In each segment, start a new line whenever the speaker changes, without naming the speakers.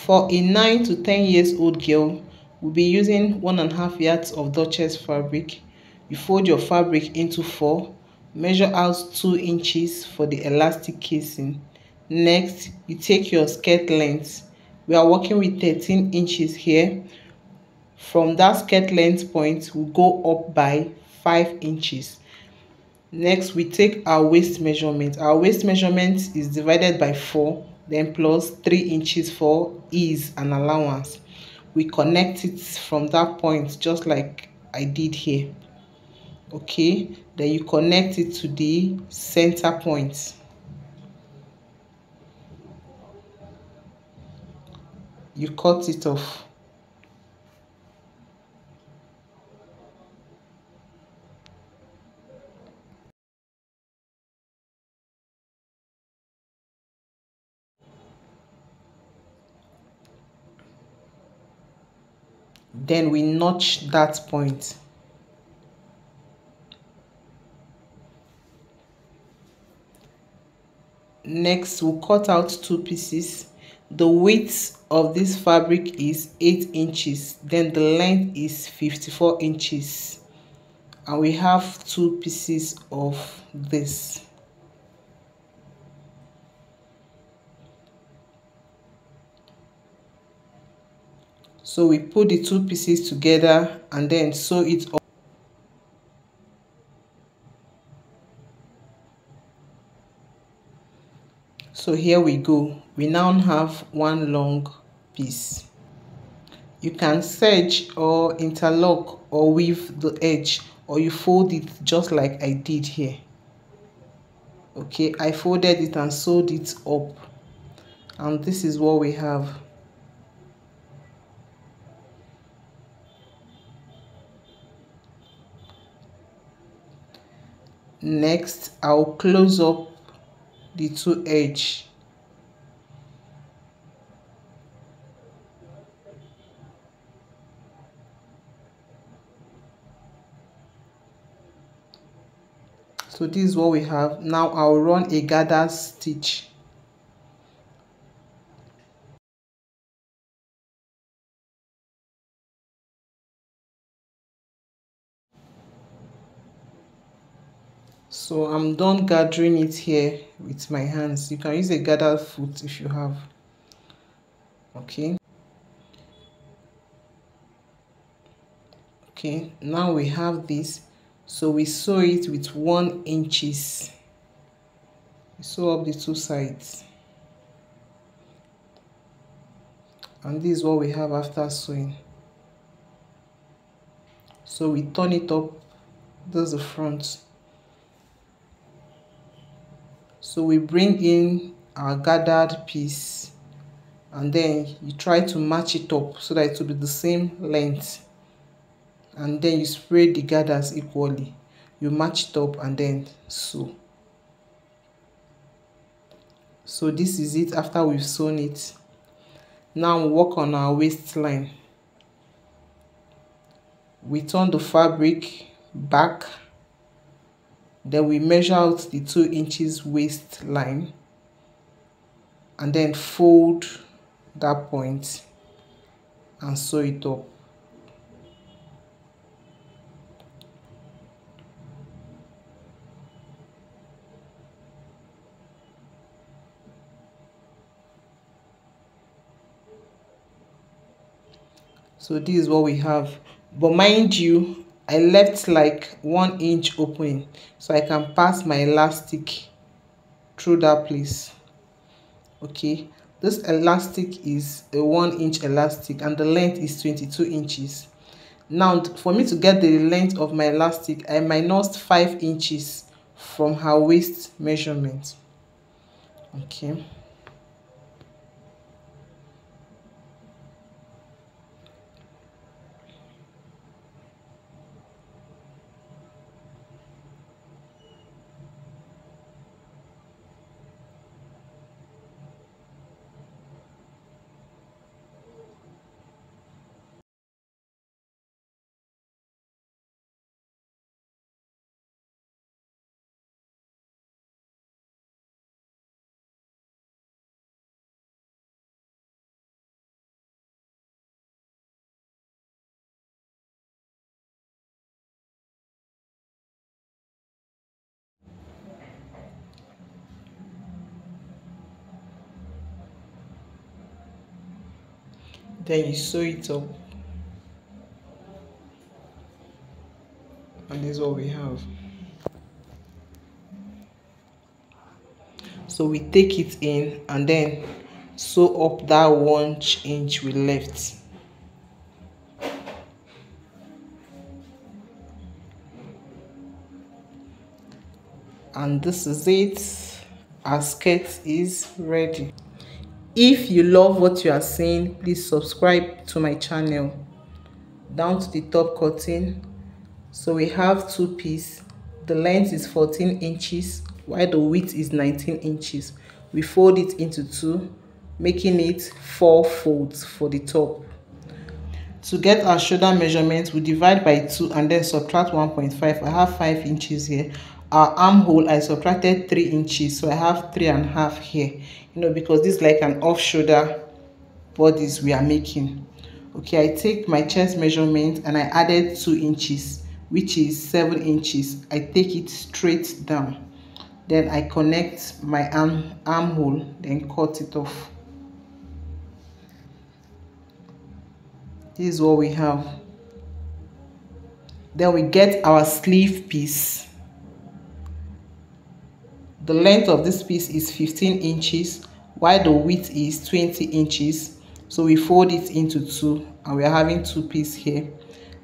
For a 9 to 10 years old girl, we'll be using 1.5 yards of Duchess fabric. You fold your fabric into 4, measure out 2 inches for the elastic casing. Next, you take your skirt length. We are working with 13 inches here. From that skirt length point, we'll go up by 5 inches. Next, we take our waist measurement. Our waist measurement is divided by 4, then plus 3 inches for ease and allowance. We connect it from that point just like I did here. Okay, then you connect it to the center point. You cut it off. Then we notch that point. Next, we'll cut out 2 pieces. The width of this fabric is 8 inches, then the length is 54 inches. And we have 2 pieces of this. So we put the 2 pieces together and then sew it up. So here we go. We now have one long piece. You can serge or interlock or weave the edge, or you fold it just like I did here. Okay, I folded it and sewed it up, and this is what we have. Next, I'll close up the 2 edge. So this is what we have. Now I'll run a gather stitch. So I'm done gathering it here with my hands. You can use a gather foot if you have. Okay. Okay, now we have this. So we sew it with 1 inches. We sew up the 2 sides. And this is what we have after sewing. So we turn it up. This is the front. So we bring in our gathered piece, and then you try to match it up so that it will be the same length, and then you spread the gathers equally. You match it up and then sew. So this is it after we've sewn it. Now we work on our waistline. We turn the fabric back, then we measure out the 2 inches waistline and then fold that point and sew it up. So this is what we have, but mind you, I left like 1 inch opening so I can pass my elastic through that place. Okay, this elastic is a 1 inch elastic and the length is 22 inches. Now for me to get the length of my elastic, I minus 5 inches from her waist measurement. Okay. Then you sew it up, and this is what we have. So we take it in and then sew up that 1 inch we left. And this is it. Our skirt is ready. If you love what you are seeing, please subscribe to my channel. Down to the top cutting. So we have 2 pieces. The length is 14 inches while the width is 19 inches. We fold it into 2, making it 4 folds for the top. To get our shoulder measurement, we divide by 2 and then subtract 1.5. I have 5 inches here. Our armhole, I subtracted 3 inches, so I have 3.5 here. Because this is like an off shoulder bodies we are making. Okay, I take my chest measurement and I added 2 inches, which is 7 inches. I take it straight down. Then I connect my armhole, then cut it off. This is what we have. Then we get our sleeve piece. The length of this piece is 15 inches, while the width is 20 inches. So we fold it into 2, and we are having 2 pieces here.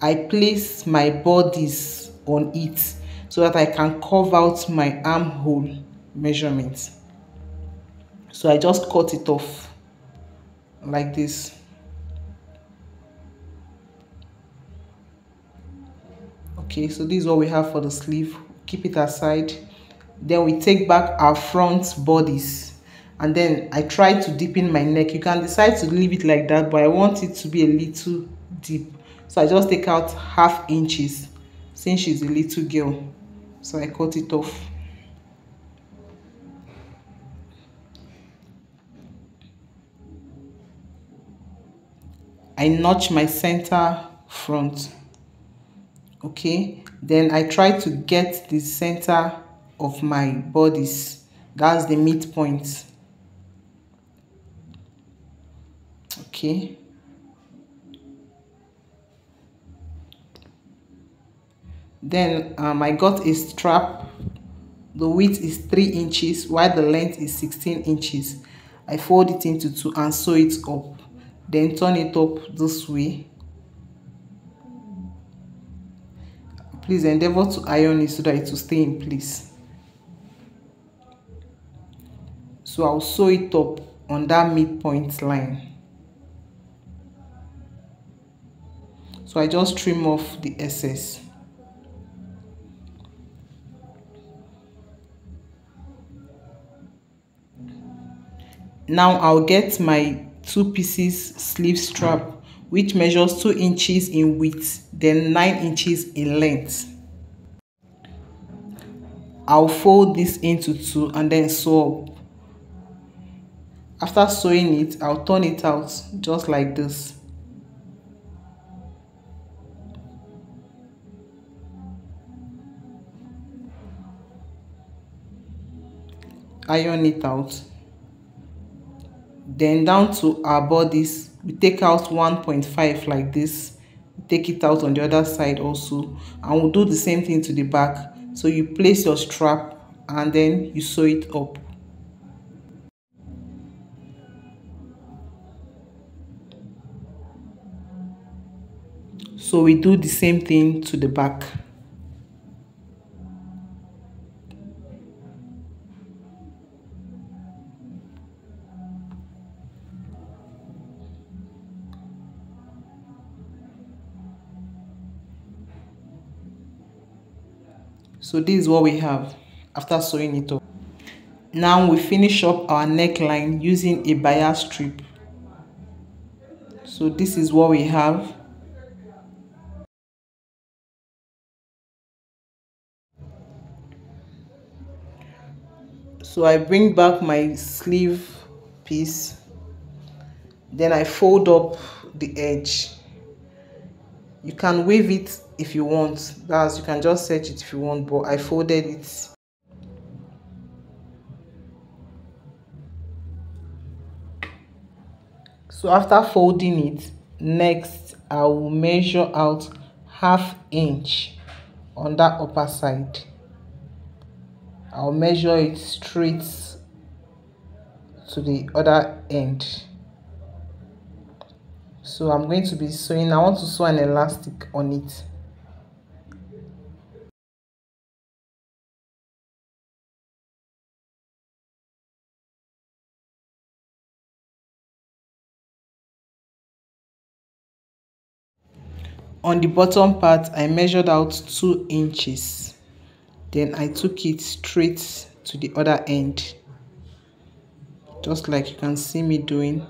I place my bodies on it so that I can carve out my armhole measurement. So I just cut it off like this. Okay, so this is what we have for the sleeve. Keep it aside. Then we take back our front bodies, and then I try to deepen my neck. You can decide to leave it like that, but I want it to be a little deep, so I just take out ½ inches since she's a little girl. So I cut it off. I notch my center front. Okay, then I try to get the center of my bodies. That's the midpoint. Okay, then I got a strap. The width is 3 inches while the length is 16 inches. I fold it into 2 and sew it up, then turn it up this way. Please endeavor to iron it so that it will stay in place. So I'll sew it up on that midpoint line. So I just trim off the excess. Now I'll get my 2 pieces sleeve strap, which measures 2 inches in width, then 9 inches in length. I'll fold this into 2 and then sew up. After sewing it, I'll turn it out just like this. Iron it out. Then down to our bodies, we take out 1.5 like this. Take it out on the other side also, and we'll do the same thing to the back. So you place your strap and then you sew it up. So we do the same thing to the back. So this is what we have after sewing it up. Now we finish up our neckline using a bias strip. So this is what we have. So I bring back my sleeve piece, then I fold up the edge. You can wave it if you want, that's you can just set it if you want, but I folded it. So after folding it, next I will measure out half inch on that upper side. I'll measure it straight to the other end. So I'm going to be sewing. I want to sew an elastic on it. On the bottom part, I measured out 2 inches. Then I took it straight to the other end, just like you can see me doing.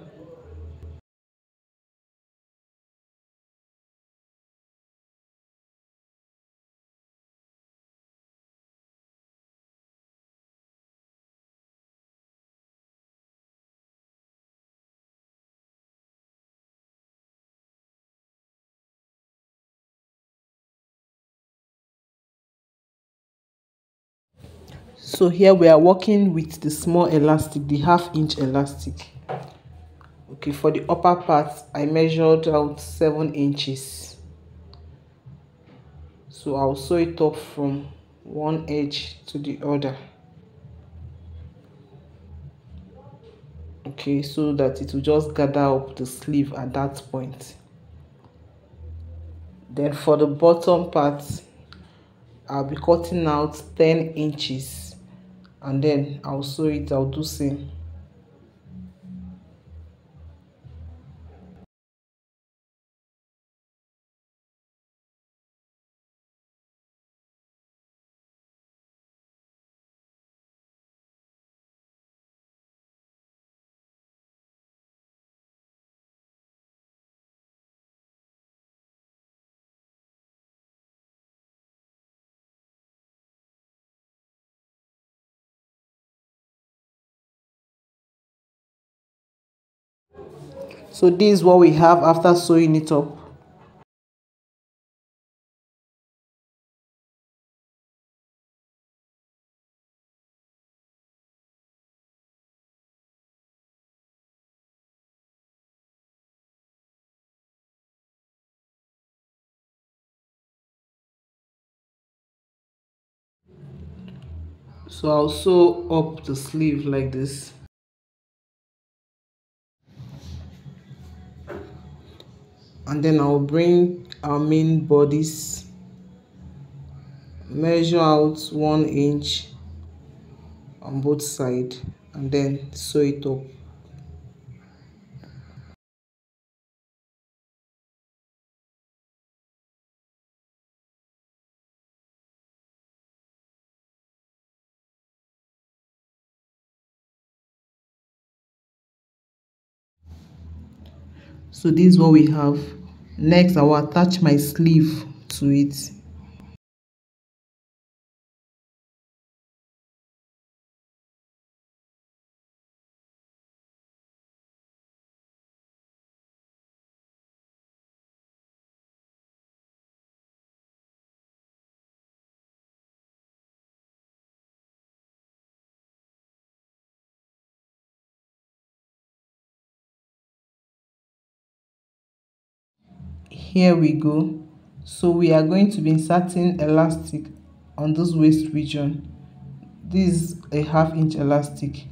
So here we are working with the small elastic, the half-inch elastic. Okay, for the upper part, I measured out 7 inches. So I'll sew it up from one edge to the other. Okay, so that it will just gather up the sleeve at that point. Then for the bottom part, I'll be cutting out 10 inches and then I'll sew it. I'll do same. So this is what we have after sewing it up. So I'll sew up the sleeve like this. And then I'll bring our main bodice, measure out 1 inch on both sides and then sew it up. So this is what we have. Next I will attach my sleeve to it. Here we go. So we are going to be inserting elastic on this waist region. This is a half-inch elastic.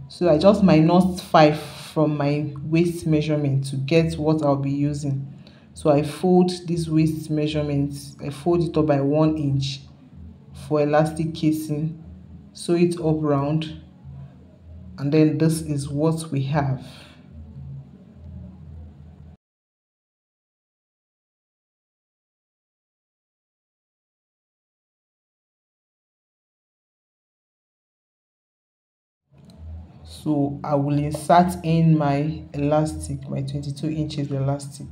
So I just minus 5 from my waist measurement to get what I'll be using. So I fold this waist measurement, I fold it up by 1 inch for elastic casing, sew it up round, and then this is what we have. So I will insert in my elastic, my 22 inches elastic.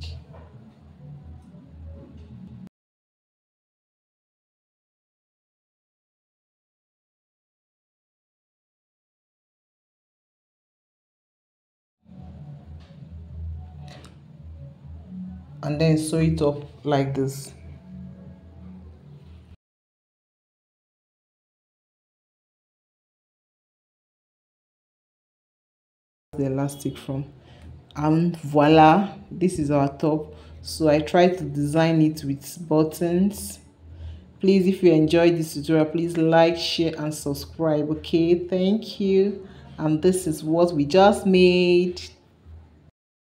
And then sew it up like this. The elastic from. And voila, this is our top. So I tried to design it with buttons. Please, if you enjoyed this tutorial, please like, share and subscribe. Okay, thank you. And this is what we just made.